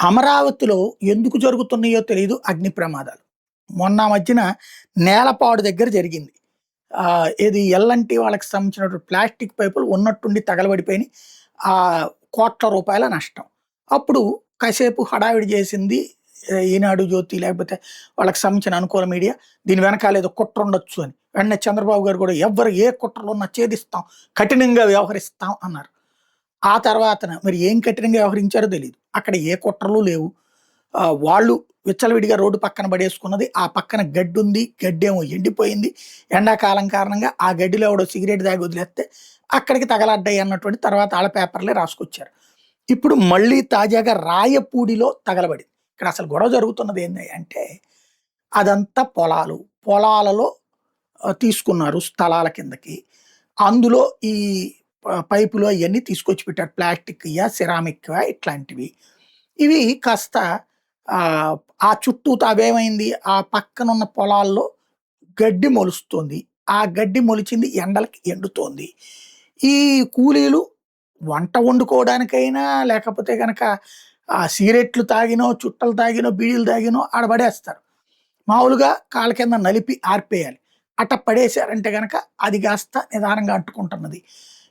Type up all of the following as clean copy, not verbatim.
అమరావతిలో ఎందుకు జరుగుతున్నాయో తెలీదు అగ్ని ప్రమాదాలు. మొన్న మధ్యన నేలపాడు దగ్గర జరిగింది. ఏది ఎల్‌ఎన్‌టీ వాళ్ళకి సంబంధించినటువంటి ప్లాస్టిక్ పైపులు ఉన్నట్టుండి తగలబడిపోయినియి. కోట్ల రూపాయల నష్టం. అప్పుడు కాసేపు హడావిడి చేసింది ఈనాడు, జ్యోతి లేకపోతే వాళ్ళకి సంబంధించిన అనుకూల మీడియా. దీని వెనకాల ఏదో కుట్ర ఉండొచ్చు అని. వెంటనే చంద్రబాబు గారు కూడా ఎవ్వరు ఏ కుట్రలో ఉన్నా ఛేదిస్తాం, కఠినంగా వ్యవహరిస్తాం అన్నారు. ఆ తర్వాతన మరి ఏం కఠినంగా వ్యవహరించారో తెలీదు. అక్కడ ఏ కుట్రలు లేవు. వాళ్ళు విచ్చలవిడిగా రోడ్డు పక్కన పడేసుకున్నది. ఆ పక్కన గడ్డుంది. గడ్డేమో ఎండిపోయింది. ఎండాకాలం కారణంగా ఆ గడ్డిలో ఎవడో సిగరెట్ తాగి వదిలేస్తే అక్కడికి తగలడ్డాయి అన్నటువంటి తర్వాత ఆళ్ళ పేపర్‌లే రాసుకొచ్చారు. ఇప్పుడు మళ్ళీ తాజాగా రాయపూడిలో తగలబడింది. ఇక్కడ అసలు గొడవ జరుగుతున్నది ఏంది అంటే అదంతా పొలాలు. పొలాలలో తీసుకున్నారు స్థలాల కిందకి. అందులో ఈ పైపులు అయన్నీ తీసుకొచ్చి పెట్టారు. ప్లాస్టిక్‌యా, సిరామిక్‌వా ఇట్లాంటివి. ఇవి కాస్త ఆ చుట్టూతా అవేమైంది, ఆ పక్కనున్న పొలాల్లో గడ్డి మొలుస్తుంది. ఆ గడ్డి మొలిచింది ఎండలకి ఎండుతోంది. ఈ కూలీలు వంట వండుకోవడానికైనా లేకపోతే గనక సిగరెట్లు తాగినో, చుట్టలు తాగినో, బీడీలు తాగినో ఆడ పడేస్తారు. మామూలుగా కాళ్ళ కింద నలిపి ఆర్పేయాలి. అట్ట పడేశారంటే గనక అది కాస్త నిదానంగా అంటుకుంటున్నది.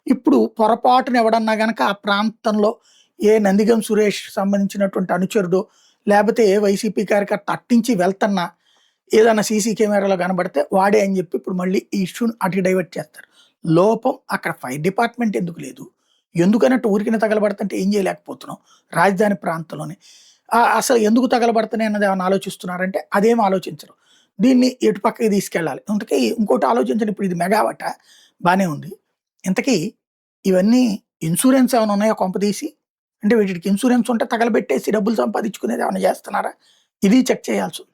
ఇప్పుడు పొరపాటున ఎవడన్నా గనక ఆ ప్రాంతంలో ఏ నందిగం సురేష్ సంబంధించినటువంటి అనుచరుడో, లేపోతే ఏ వైసీపీ కార్యకర్త అట్నుంచి వెళ్తన్నా ఏదన్నా సీసీ కెమెరాలో కనబడితే వాడే అని చెప్పి ఇప్పుడు మళ్ళీ ఈ ఇష్యూని అటు డైవర్ట్ చేస్తారు. లోపం అక్కడ ఫైర్ డిపార్ట్‌మెంట్ ఎందుకు లేదు? ఎందుకనంటే ఊరికినే తగలబడుతుంటే ఏం చేయలేకపోతున్నాం రాజధాని ప్రాంతంలోనే. అసలు ఎందుకు తగలబడుతున్నాయి అన్నది ఏమన్నా ఆలోచిస్తున్నారంటే అదేం ఆలోచించరు. దీన్ని ఎటు పక్కకి తీసుకెళ్ళాలి. ఇంతకీ ఇంకోటి ఆలోచించండి, ఇప్పుడు ఇది మెగావాటా? బానే ఉంది. ఇంతకీ ఇవన్నీ ఇన్స్యూరెన్స్ ఏమైనా ఉన్నాయా కొంపదీసి? అంటే వీటికి ఇన్స్యూరెన్స్ ఉంటే తగలబెట్టేసి డబ్బులు సంపాదించుకునేది ఏమైనా చేస్తున్నారా? ఇది చెక్ చేయాల్సుంది.